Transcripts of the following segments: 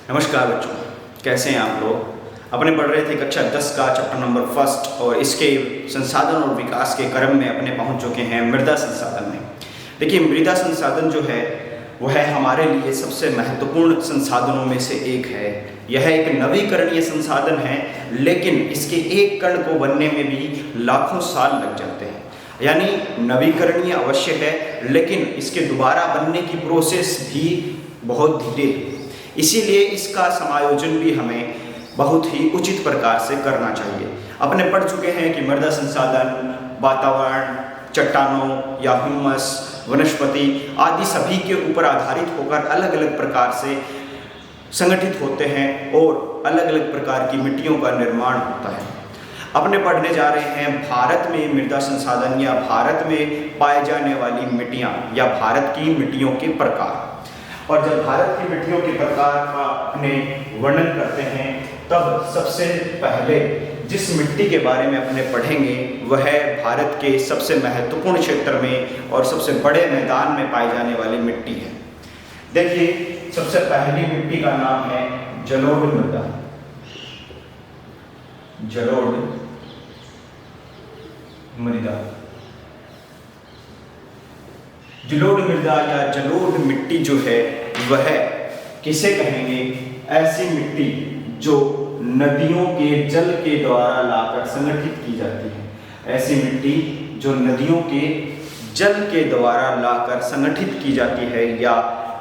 नमस्कार बच्चों, कैसे हैं आप लोग। अपने पढ़ रहे थे कक्षा 10 का चैप्टर नंबर फर्स्ट और इसके संसाधन और विकास के क्रम में अपने पहुंच चुके हैं मृदा संसाधन में। देखिए, मृदा संसाधन जो है वह हमारे लिए सबसे महत्वपूर्ण संसाधनों में से एक है। यह एक नवीकरणीय संसाधन है, लेकिन इसके एक कण को बनने में भी लाखों साल लग जाते हैं। यानी नवीकरणीय अवश्य है, लेकिन इसके दोबारा बनने की प्रोसेस भी बहुत धीरे है। इसीलिए इसका समायोजन भी हमें बहुत ही उचित प्रकार से करना चाहिए। अपने पढ़ चुके हैं कि मृदा संसाधन वातावरण, चट्टानों या ह्यूमस, वनस्पति आदि सभी के ऊपर आधारित होकर अलग अलग प्रकार से संगठित होते हैं और अलग अलग प्रकार की मिट्टियों का निर्माण होता है। अपने पढ़ने जा रहे हैं भारत में मृदा संसाधन या भारत में पाए जाने वाली मिट्टियाँ या भारत की मिट्टियों के प्रकार। और जब भारत की मिट्टियों के प्रकार का अपने वर्णन करते हैं, तब सबसे पहले जिस मिट्टी के बारे में अपने पढ़ेंगे वह भारत के सबसे महत्वपूर्ण क्षेत्र में और सबसे बड़े मैदान में पाई जाने वाली मिट्टी है। देखिए, सबसे पहली मिट्टी का नाम है जलोढ़ मृदा। जलोढ़ मृदा, जलोढ़ मृदा या जलोढ़ मिट्टी जो है वह किसे कहेंगे? ऐसी मिट्टी जो नदियों के जल के द्वारा लाकर संगठित की जाती है। ऐसी मिट्टी जो नदियों के जल के द्वारा लाकर संगठित की जाती है या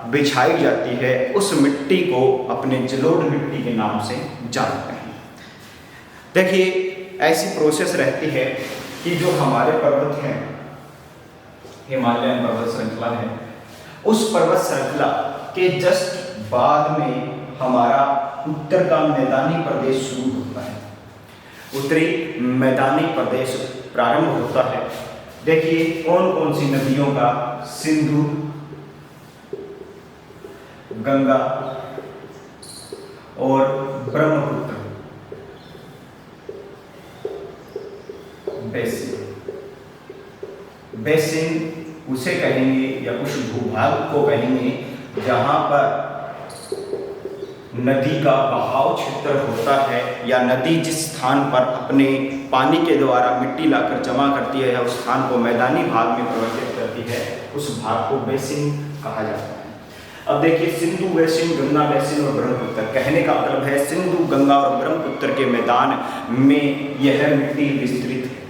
बिछाई जाती है, उस मिट्टी को अपने जलोढ़ मिट्टी के नाम से जानते हैं। देखिए, ऐसी प्रोसेस रहती है कि जो हमारे पर्वत हैं, हिमालयन पर्वत श्रृंखला है, उस पर्वत श्रृंखला के जस्ट बाद में हमारा उत्तर का मैदानी प्रदेश शुरू होता है। उत्तरी मैदानी प्रदेश प्रारंभ होता है। देखिए, कौन कौन सी नदियों का? सिंधु, गंगा और ब्रह्मपुत्र बेसिन उसे कहेंगे या उस भूभाग को कहेंगे जहां पर नदी का बहाव क्षेत्र होता है या नदी जिस स्थान पर अपने पानी के द्वारा मिट्टी लाकर जमा करती है या उस स्थान को मैदानी भाग में परिवर्तित करती है, उस भाग को बेसिन कहा जाता है। अब देखिए, सिंधु बेसिन, गंगा बेसिन और ब्रह्मपुत्र, कहने का मतलब है सिंधु, गंगा और ब्रह्मपुत्र के मैदान में यह मिट्टी विस्तृत है।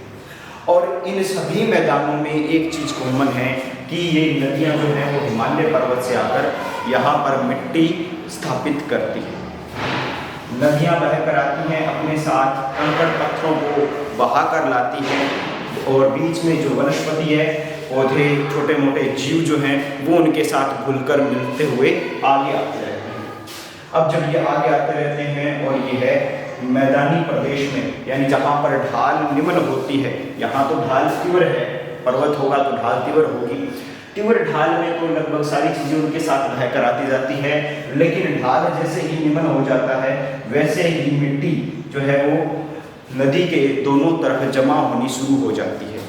और इन सभी मैदानों में एक चीज कॉमन है कि ये नदियां जो हैं वो हिमालय पर्वत से आकर यहाँ पर मिट्टी स्थापित करती है। नदियां बहकर आती हैं, अपने साथ कंकड़ पत्थरों को बहा कर लाती हैं और बीच में जो वनस्पति है, पौधे, छोटे मोटे जीव जो हैं वो उनके साथ घुलकर मिलते हुए आगे आते रहते हैं। अब जब ये आगे आते रहते हैं और ये है मैदानी प्रदेश में, यानी जहाँ पर ढाल निम्न होती है, यहाँ तो ढाल तीव्र है, पर्वत होगा तो ढाल तीव्र होगी। तीव्र ढाल में तो लगभग सारी चीजें उनके साथ बहकर आती जाती है, लेकिन ढाल जैसे ही निम्न हो जाता है वैसे ही मिट्टी जो है वो नदी के दोनों तरफ जमा होनी शुरू हो जाती है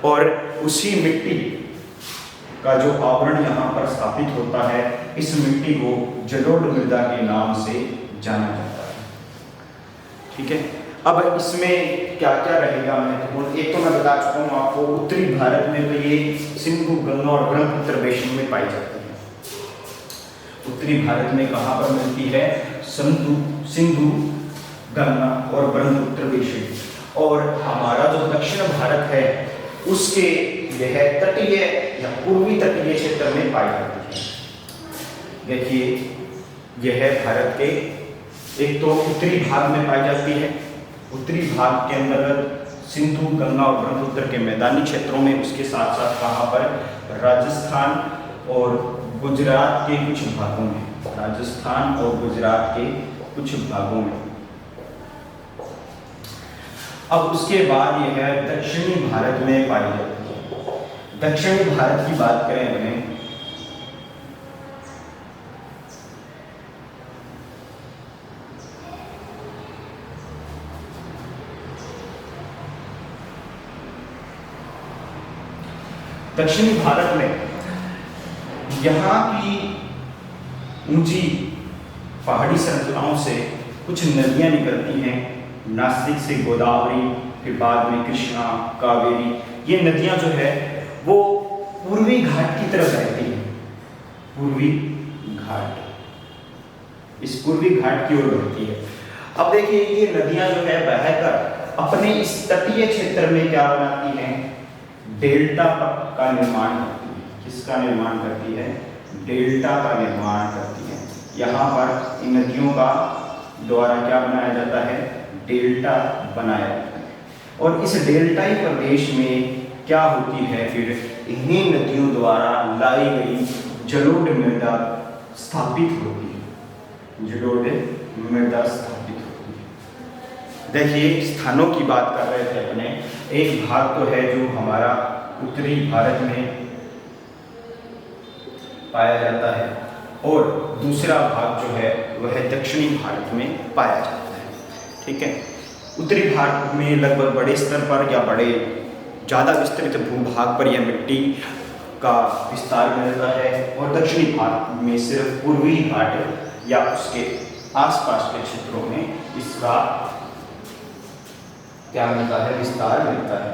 और उसी मिट्टी का जो आवरण यहाँ पर स्थापित होता है, इस मिट्टी को जलोढ़ मृदा के नाम से जाना जाता है। ठीक है, अब इसमें क्या क्या रहेगा महत्वपूर्ण? एक तो मैं बता चुका हूँ आपको, उत्तरी भारत में तो ये सिंधु, गंगा और ब्रह्मपुत्र बेसिन में पाई जाती है। उत्तरी भारत में कहाँ पर मिलती है? सिंधु, गंगा और ब्रह्मपुत्र बेसिन। और हमारा जो दक्षिण भारत है उसके यह तटीय या पूर्वी तटीय क्षेत्र में पाई जाती है। देखिए, यह है भारत के एक तो उत्तरी भाग में पाई जाती है। उत्तरी भाग के अंतर्गत सिंधु, गंगा और ब्रह्मपुत्र के मैदानी क्षेत्रों में, उसके साथ साथ कहाँ पर? राजस्थान और गुजरात के कुछ भागों में। राजस्थान और गुजरात के कुछ भागों में। अब उसके बाद यह है दक्षिणी भारत में पाई जाती है। दक्षिणी भारत की बात करें अपने, दक्षिणी भारत में यहाँ की ऊंची पहाड़ी संरचनाओं से कुछ नदियाँ निकलती हैं। नासिक से गोदावरी, फिर बाद में कृष्णा, कावेरी, ये नदियाँ जो है वो पूर्वी घाट की तरफ बहती हैं। पूर्वी घाट, इस पूर्वी घाट की ओर बढ़ती है। अब देखिए ये नदियाँ जो है बहकर अपने इस तटीय क्षेत्र में क्या बनाती हैं, डेल्टा का निर्माण करती है। किसका निर्माण करती है, डेल्टा का निर्माण करती है। यहाँ पर इन नदियों का द्वारा क्या बनाया जाता है, डेल्टा बनाया जाता है। और इस डेल्टाई प्रदेश में क्या होती है, फिर इन्हीं नदियों द्वारा लाई गई जलोढ़ मृदा स्थापित होती है। जलोढ़ मृदा स्थापित होती है। देखिए स्थानों की बात कर रहे थे अपने, एक भाग तो है जो हमारा उत्तरी भारत में पाया जाता है और दूसरा भाग जो है वह दक्षिणी भारत में पाया जाता है। ठीक है, उत्तरी भारत में लगभग बड़े स्तर पर या बड़े ज़्यादा विस्तृत भूभाग पर यह मिट्टी का विस्तार मिलता है और दक्षिणी भारत में सिर्फ पूर्वी घाट या उसके आसपास के क्षेत्रों में इसका क्या मिलता है, विस्तार मिलता है।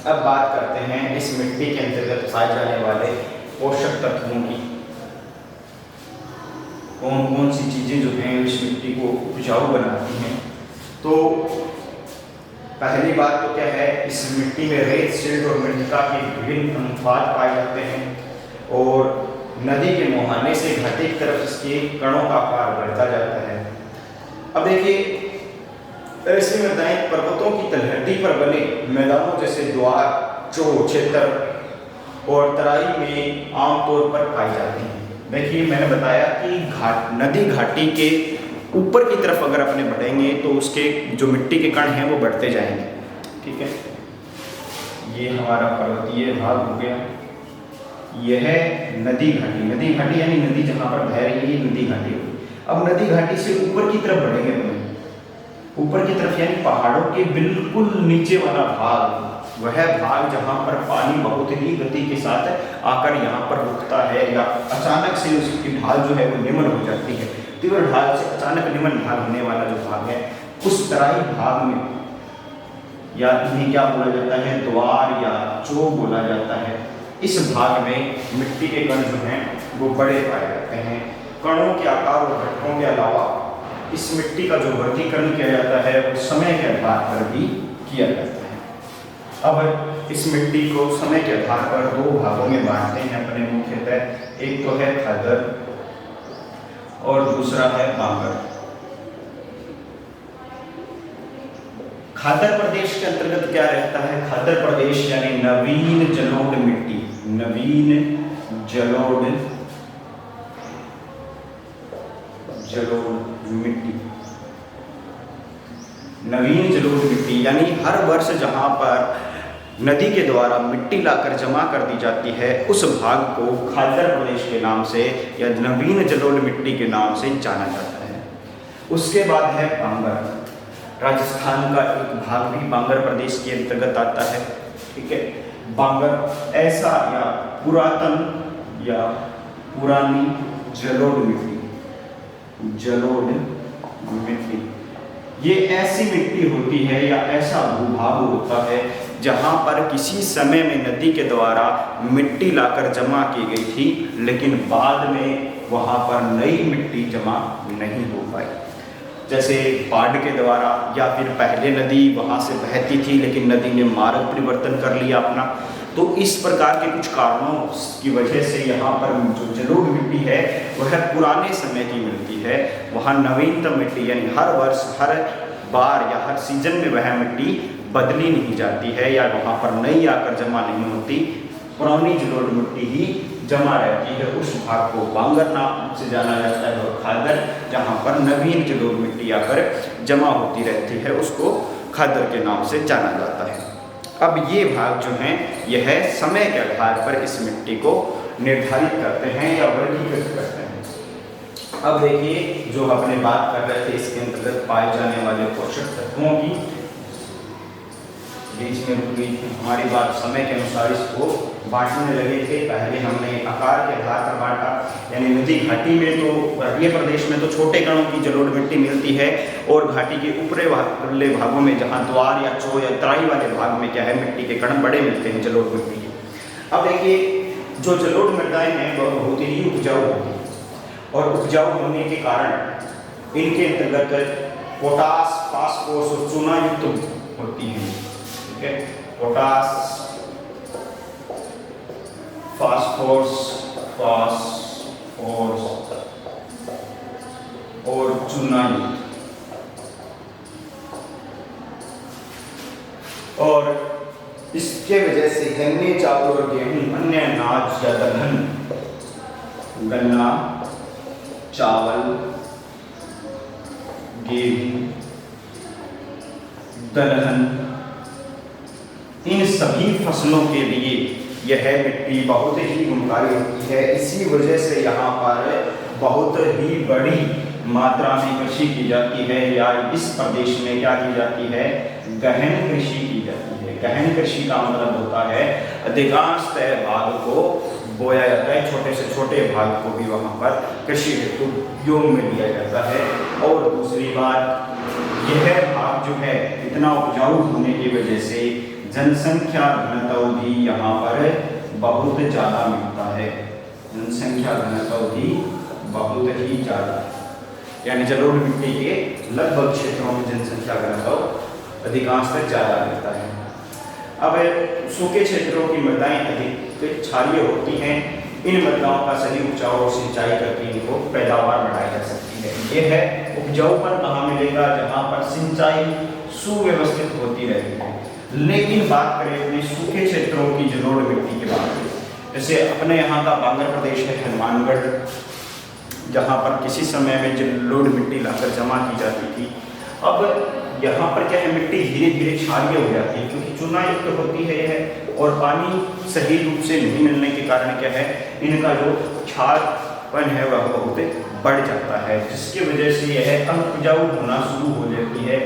अब बात करते हैं इस मिट्टी के अंतर्गत पाए जाने वाले पोषक तत्वों की। कौन कौन सी चीज़ें जो हैं इस मिट्टी को उपजाऊ बनाती हैं। तो पहली बात तो क्या है, इस मिट्टी में रेत, सिल्ट और मृतिका के विभिन्न अनुपात पाए जाते हैं और नदी के मुहाने से घाटी की तरफ इसके कणों का आकार बढ़ता जाता है। अब देखिए ऐसी मृदाएं पर्वतों की तलहटी पर बने मैदानों जैसे द्वार, चो, क्षेत्र और तराई में आमतौर पर पाई जाती हैं। देखिए मैंने बताया कि नदी घाटी के ऊपर की तरफ अगर अपने बढ़ेंगे तो उसके जो मिट्टी के कण हैं वो बढ़ते जाएंगे। ठीक है, ये हमारा पर्वतीय भाग हो गया। यह है नदी घाटी। नदी घाटी यानी नदी जहाँ पर बह रही है नदी घाटी होगी। अब नदी घाटी से ऊपर की तरफ बढ़ेंगे अपने, ऊपर की तरफ यानी पहाड़ों के बिल्कुल नीचे वाला भाग, वह भाग जहाँ पर पानी बहुत ही गति के साथ आकर यहाँ पर रुकता है या अचानक से उसकी ढाल जो है वो निम्न हो जाती है। तीव्र ढाल से अचानक निम्न ढाल होने वाला जो भाग है उस तराई भाग में या इन्हें क्या बोला जाता है, द्वार या चो बोला जाता है। इस भाग में मिट्टी के कण जो हैं वो बड़े पाए जाते हैं। कणों के आकार और घटकों के अलावा इस मिट्टी का जो वर्गीकरण किया जाता है वो समय के आधार पर भी किया जाता है। अब इस मिट्टी को समय के आधार पर दो भागों में बांटते हैं अपने मुख्यतः, एक तो है खादर और दूसरा है बांगर। खादर प्रदेश के अंतर्गत क्या रहता है, खादर प्रदेश यानी नवीन जलोढ़ मिट्टी, नवीन जलोढ़ मिट्टी, नवीन जलोढ़ मिट्टी यानी हर वर्ष जहां पर नदी के द्वारा मिट्टी लाकर जमा कर दी जाती है उस भाग को खादर प्रदेश के नाम से या नवीन जलोढ़ मिट्टी के नाम से जाना जाता है। उसके बाद है बांगर। राजस्थान का एक भाग भी बांगर प्रदेश के अंतर्गत आता है। ठीक है, बांगर ऐसा या पुरातन या पुरानी जलोढ़ मिट्टी, जलोढ़ मिट्टी ये ऐसी मिट्टी होती है या ऐसा भूभाग होता है जहां पर किसी समय में नदी के द्वारा मिट्टी लाकर जमा की गई थी लेकिन बाद में वहां पर नई मिट्टी जमा नहीं हो पाई। जैसे बाढ़ के द्वारा या फिर पहले नदी वहां से बहती थी लेकिन नदी ने मार्ग परिवर्तन कर लिया अपना, तो इस प्रकार के कुछ कारणों की वजह से यहाँ पर जो जलोढ़ मिट्टी है वह पुराने समय की मिलती है। वहाँ नवीनतम मिट्टी यानी हर वर्ष हर बार या हर सीजन में वह मिट्टी बदली नहीं जाती है या वहाँ पर नई आकर जमा नहीं होती, पुरानी जलोढ़ मिट्टी ही जमा रहती है। उस भाग को बांगर नाम से जाना जाता है और खादर जहाँ पर नवीन जलोढ़ मिट्टी आकर जमा होती रहती है उसको खादर के नाम से जाना जाता है। अब ये भाग जो हैं यह समय के आधार पर इस मिट्टी को निर्धारित करते हैं या वर्गीकृत करते हैं। अब देखिए जो अपने बात कर रहे थे इसके अंतर्गत पाए जाने वाले पोषक तत्वों की, बीच में रुक गई थी हमारी बात, समय के अनुसार इसको बांटने लगे थे। पहले हमने आकार के आधार पर बांटा, यानी नदी घाटी में तो पर्वतीय प्रदेश में तो छोटे कणों की जलोढ़ मिट्टी मिलती है, और घाटी के ऊपरी भागों में जहाँ द्वार या चो या तराई वाले भाग में क्या है मिट्टी के कण बड़े मिलते हैं जलोढ़ मिट्टी के। अब देखिए जो जलोढ़ मृदाएं हैं वह बहुत ही उपजाऊ होती है, और उपजाऊ होने के कारण इनके अंतर्गत पोटास, फास्फोरस और चूना युक्त होती हैं। ठीक है, पोटास, फास्फोरस और चूना युक्त, और इसके वजह से गन्ने, चावल और गेहूं, अन्य अनाज या दलहन, गन्ना, चावल, गेहूं, दलहन, इन सभी फसलों के लिए यह मिट्टी बहुत ही गुणकारी होती है। इसी वजह से यहाँ पर बहुत ही बड़ी मात्रा में कृषि की जाती है, या इस प्रदेश में क्या की जाती है, गहन कृषि की जाती है। गहन कृषि का मतलब होता है अधिकांश भाग को बोया जाता है, छोटे से छोटे भाग को भी वहाँ पर कृषि हेतु उपयोग में लिया जाता है। और दूसरी बात, यह भाग जो है इतना उपजाऊ होने की वजह से जनसंख्या घनत्व भी यहाँ पर बहुत ज़्यादा मिलता है। जनसंख्या घनत्व भी बहुत ही ज़्यादा, यानी जलोढ़ मिट्टी के लगभग क्षेत्रों में जनसंख्या घनत्व अधिकांशतः ज़्यादा मिलता है। अब सूखे क्षेत्रों की मृदाएं अधिक क्षारीय होती हैं। इन मृदाओं का सही उपजाऊ और सिंचाई करके इनको पैदावार बढ़ाई जा सकती है। यह है उपजाऊपन कहाँ मिलेगा, जहाँ पर सिंचाई सुव्यवस्थित होती रहती है। लेकिन बात करें अपने सूखे क्षेत्रों की जलोढ़ मिट्टी के बारे में, जैसे अपने यहाँ का बांगर प्रदेश है, हनुमानगढ़, जहाँ पर किसी समय में जलोढ़ मिट्टी लाकर जमा की जाती थी। अब यहाँ पर क्या है, मिट्टी धीरे धीरे क्षारीय हो जाती है, क्योंकि चूना युक्त होती है यह, और पानी सही रूप से नहीं मिलने के कारण क्या है, इनका जो क्षारपन है वह बहुत बढ़ जाता है, जिसकी वजह से यह उपजाऊ होना शुरू हो जाती है।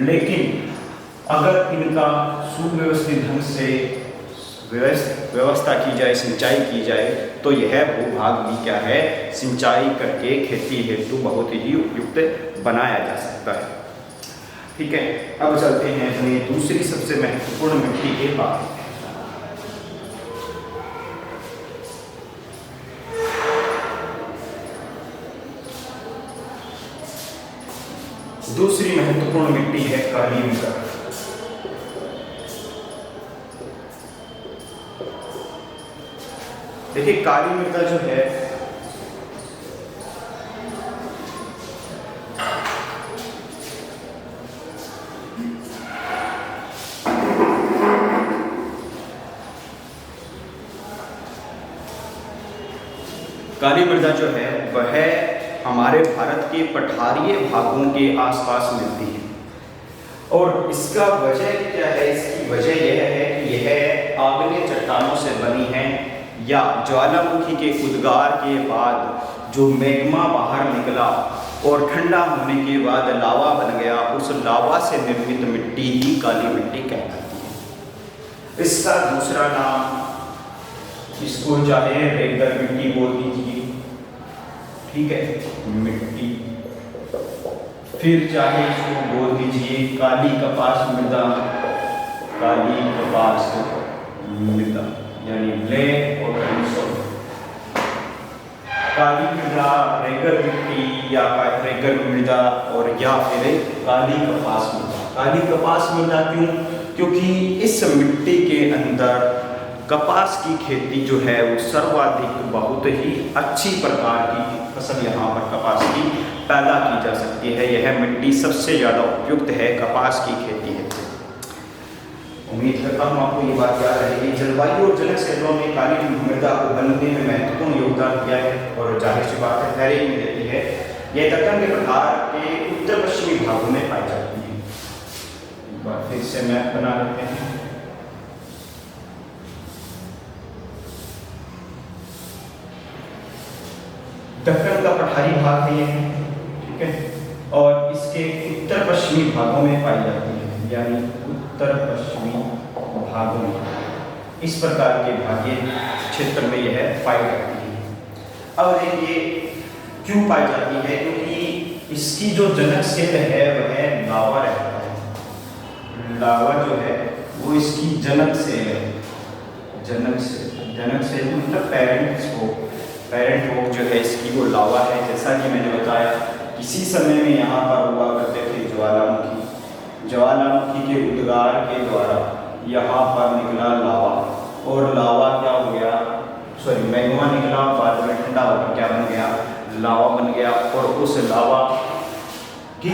लेकिन अगर इनका सुव्यवस्थित ढंग से व्यवस्था की जाए, सिंचाई की जाए, तो यह भूभाग भी क्या है, सिंचाई करके खेती हेतु बहुत ही उपयुक्त बनाया जा सकता है। ठीक है, अब चलते हैं अपनी दूसरी सबसे महत्वपूर्ण मिट्टी के बाद। दूसरी महत्वपूर्ण मिट्टी है काली मृदा। देखिए काली मृदा जो है काली मृदा जो है वह हमारे भारत के पठारीय भागों के आसपास मिलती है। और इसका वजह क्या है, इसकी वजह यह है कि यह आग्नेय चट्टानों से बनी है, या ज्वालामुखी के उद्गार के बाद जो मैग्मा बाहर निकला और ठंडा होने के बाद लावा बन गया, उस लावा से निर्मित मिट्टी ही काली मिट्टी कहलाती है। इसका दूसरा नाम, इसको चाहे रेगल मिट्टी बोल दीजिए, ठीक है, मिट्टी, फिर चाहे इसको बोल दीजिए काली कपास मृदा, काली कपास मृदा यानी ब्लैक और काली मृदा, रेगल मिट्टी या रेगल मृदा, और या फिर काली कपास मृदा। काली कपास मृदा क्यों? क्योंकि इस मिट्टी के अंदर कपास की खेती जो है वो सर्वाधिक बहुत ही अच्छी प्रकार की फसल यहाँ पर कपास की पैदा की जा सकती है। यह मिट्टी सबसे ज़्यादा उपयुक्त है कपास की खेती है। उम्मीद करता हूँ आपको ये बात याद रहेगी। जलवायु और जल क्षेत्रों में काली मृदा को बनने में महत्वपूर्ण योगदान दिया है, और जाहिर सी बात है ठहरी में रहती है। यह दक्कन के पठार के उत्तर पश्चिमी भागों में पाई जाती है। एक बार फिर से मैप बना लेते हैं। दक्कन का पठारी भाग है ये, ठीक है, और इसके उत्तर पश्चिमी भागों में पाई जाती है, यानी उत्तर पश्चिमी भागों में। इस प्रकार के भाग्य क्षेत्र में यह पाई जाती है। अब देखिए क्यों पाई जाती है, क्योंकि इसकी जो जनक सेल है वह लावा रहता है। लावा जो है वो इसकी जनक सेल है। जनक सेल मतलब पेरेंट होप जो है इसकी वो लावा है। जैसा कि मैंने बताया किसी समय में यहाँ पर हुआ करते थे ज्वालामुखी के उद्गार के द्वारा यहाँ पर निकला लावा, और लावा क्या हो गया, मैग्मा निकला, बाद में ठंडा होकर क्या बन गया, लावा बन गया। और उस लावा की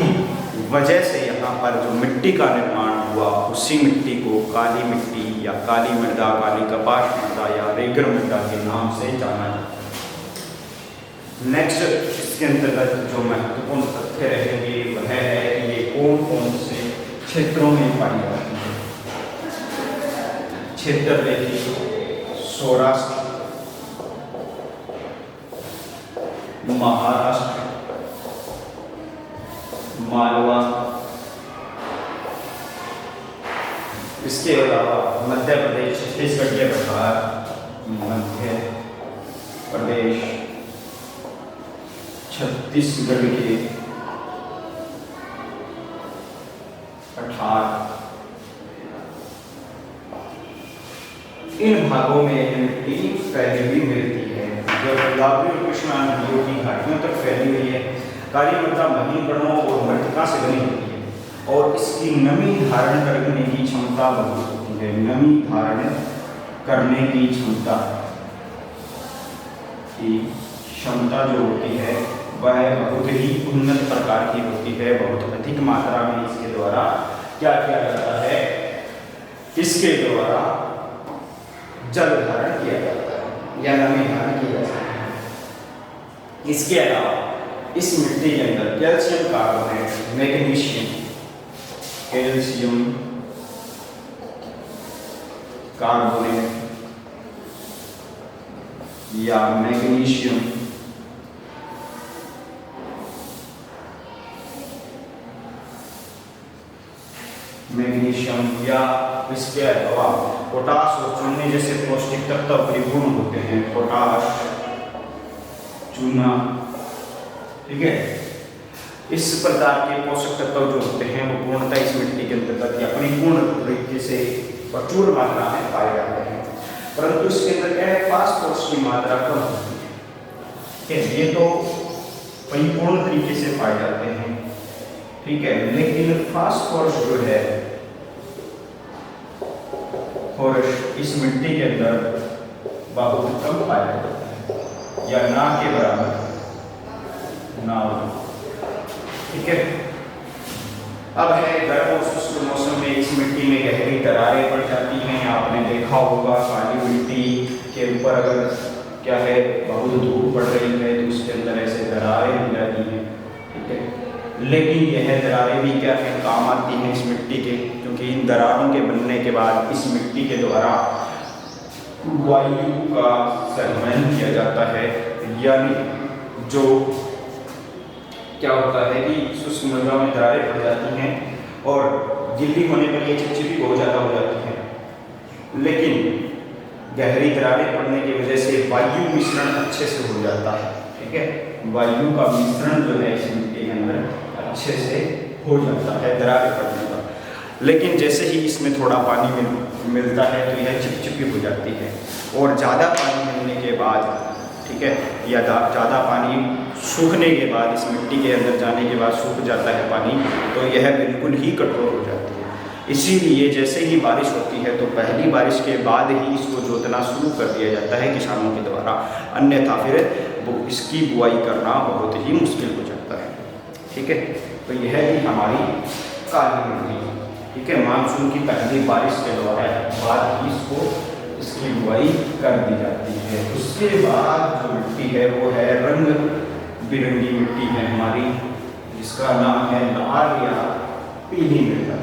वजह से यहाँ पर जो मिट्टी का निर्माण हुआ, उसी मिट्टी को काली मिट्टी या काली मृदा, काली कपास मृदा या रेगर मृदा के नाम से जाना जाता है। नेक्स्ट इसके अंतर्गत जो महत्वपूर्ण तथ्य रहेंगे वह है कि ये कौन कौन से क्षेत्रों में पाई जाती है। क्षेत्र देखिए सौराष्ट्र, महाराष्ट्र, मालवा, इसके अलावा मध्य प्रदेश, छत्तीसगढ़, बिहार, मध्य प्रदेश, छत्तीसगढ़ के कठार, इन भागों में यह मिट्टी फैली हुई मिलती है। जब गोदावरी और कृष्णा नदियों की घाटियों तक फैली हुई है। काली मृदा महीन कणों और मृतिका से बनी होती है और इसकी नमी धारण करने की क्षमता बहुत होती है। नमी धारण करने की क्षमता जो होती है वह बहुत ही उन्नत प्रकार की होती है। बहुत अधिक मात्रा में इसके द्वारा क्या किया जाता है, इसके द्वारा जल धारण किया जाता है या नमी धारण किया जाता है। इसके अलावा इस मिट्टी के अंदर calcium carbonate, magnesium, calcium carbonate या मैग्नीशियम या इसके अलावा पोटास और चूने जैसे पौष्टिक तत्व परिपूर्ण होते हैं। पोटास, चूना, ठीक है, इस प्रकार के पोषक तत्व जो होते हैं वो पूर्णतः इस मिट्टी के अंतर्गत या परिपूर्ण तरीके से प्रचुर मात्रा में पाए जाते हैं। परंतु इसके अंदर क्या है, फास्फोरस की मात्रा कम होती है। ठीक है, ये तो परिपूर्ण तरीके से पाए जाते हैं, ठीक है, लेकिन फास्फोरस जो है और इस मिट्टी के अंदर बहुत कम पाया जाता है या ना के बराबर ना हो। ठीक है, अब है गर्म और शुष्क मौसम में इस मिट्टी में गहरी दरारें पड़ जाती हैं। आपने देखा होगा काली मिट्टी के ऊपर अगर क्या है बहुत धूप पड़ रही है तो उसके अंदर ऐसे दरारें हो जाती हैं। ठीक है, लेकिन यह दरारें भी क्या है काम आती हैं इस मिट्टी के, क्योंकि इन दरारों के बनने के बाद इस मिट्टी के द्वारा वायु का संवहन किया जाता है। यानी जो क्या होता है कि शुष्क मृदा में दरारें पड़ जाती हैं और गिल्ली होने पर ये चिपचिपी बहुत ज़्यादा हो जाती है, लेकिन गहरी दरारें पड़ने की वजह से वायु मिश्रण अच्छे से हो जाता है। ठीक है, वायु का मिश्रण जो है इस मिट्टी के अंदर अच्छे से हो जाता है दरारें पड़ने पर। लेकिन जैसे ही इसमें थोड़ा पानी मिलता है तो यह चिपचिपी हो जाती है और ज़्यादा पानी मिलने के बाद, ठीक है, या ज़्यादा पानी सूखने के बाद, इस मिट्टी के अंदर जाने के बाद सूख जाता है पानी, तो यह बिल्कुल ही कठोर हो जाती है। इसीलिए जैसे ही बारिश होती है तो पहली बारिश के बाद ही इसको जोतना शुरू कर दिया जाता है किसानों के द्वारा, अन्यथा फिर इसकी बुआई करना बहुत ही मुश्किल हो जाता है। ठीक है, तो यह थी हमारी काली मिट्टी। ठीक है, मानसून की पहली बारिश के द्वारा बाद ही इसकी बुआई कर दी जाती है। उसके बाद जो मिट्टी है वो है रंग बिरंगी मिट्टी है हमारी, जिसका नाम है लाल या पीली मृदा।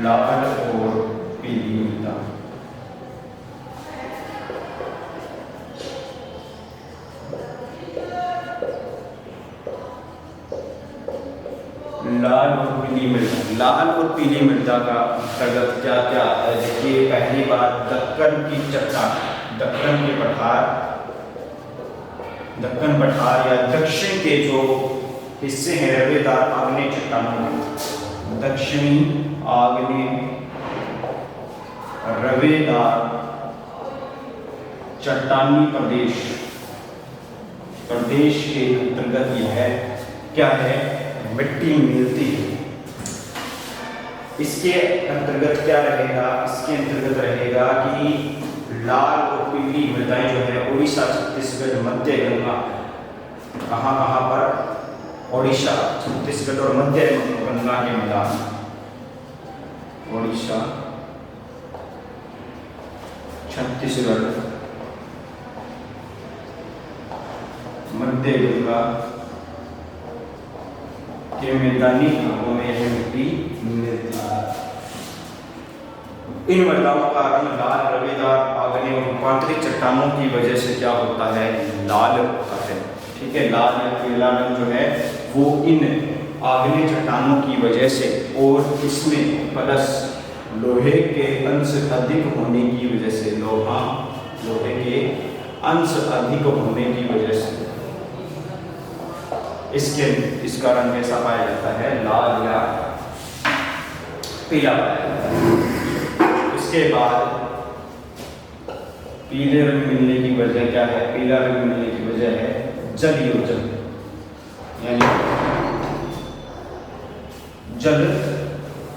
लाल और पीली मृदा। लाल और पीली मृदा। लाल और पीली मृदा का अंतर्गत क्या क्या आता है? देखिए, पहली बात दक्कन की चट्टान, दक्कन के पठार, दक्कन पठार या दक्षिण के जो हिस्से हैं रवेदार आग्नेय चट्टानों, दक्षिणी आग्नेय रवेदार चट्टानी प्रदेश, प्रदेश के अंतर्गत यह क्या है? मिट्टी मिलती है। इसके अंतर्गत क्या रहेगा? इसके अंतर्गत रहेगा कि लाल और पीली मृदाएं जो है उड़ीसा, छत्तीसगढ़, मध्य गंगा, कहाँ पर? ओडिशा, छत्तीसगढ़ और मध्य गंगा के मैदान, ओडिशा, छत्तीसगढ़, मध्य गंगा के मैदानी भागों में यह मिट्टी मिलती है। इन मृदाओं का रंग लाल, रवेदार, आग्नेय और रूपांतरित चट्टानों की वजह से क्या होता है? लाल होता है। ठीक है, लाल या पीला रंग जो है वो इन आग्नेय चट्टानों की वजह से, और इसमें प्लस लोहे के अंश अधिक होने की वजह से, लोहे के अंश अधिक होने की वजह से इसका रंग कैसा पाया जाता है? लाल या पीला पाया जाता है। इसके बाद पीले रंग मिलने की वजह क्या है? पीला रंग मिलने की वजह है जलयोजन, यानी जल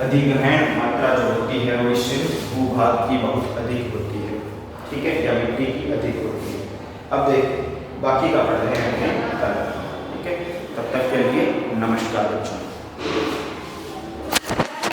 अधिग्रहण मात्रा जो होती है वो इससे भूभाग की बहुत अधिक होती है। ठीक है, या मिट्टी की अधिक होती है। अब देख बाकी का पढ़ रहे हैं कल। ठीक है, तब तक के लिए नमस्कार बच्चों।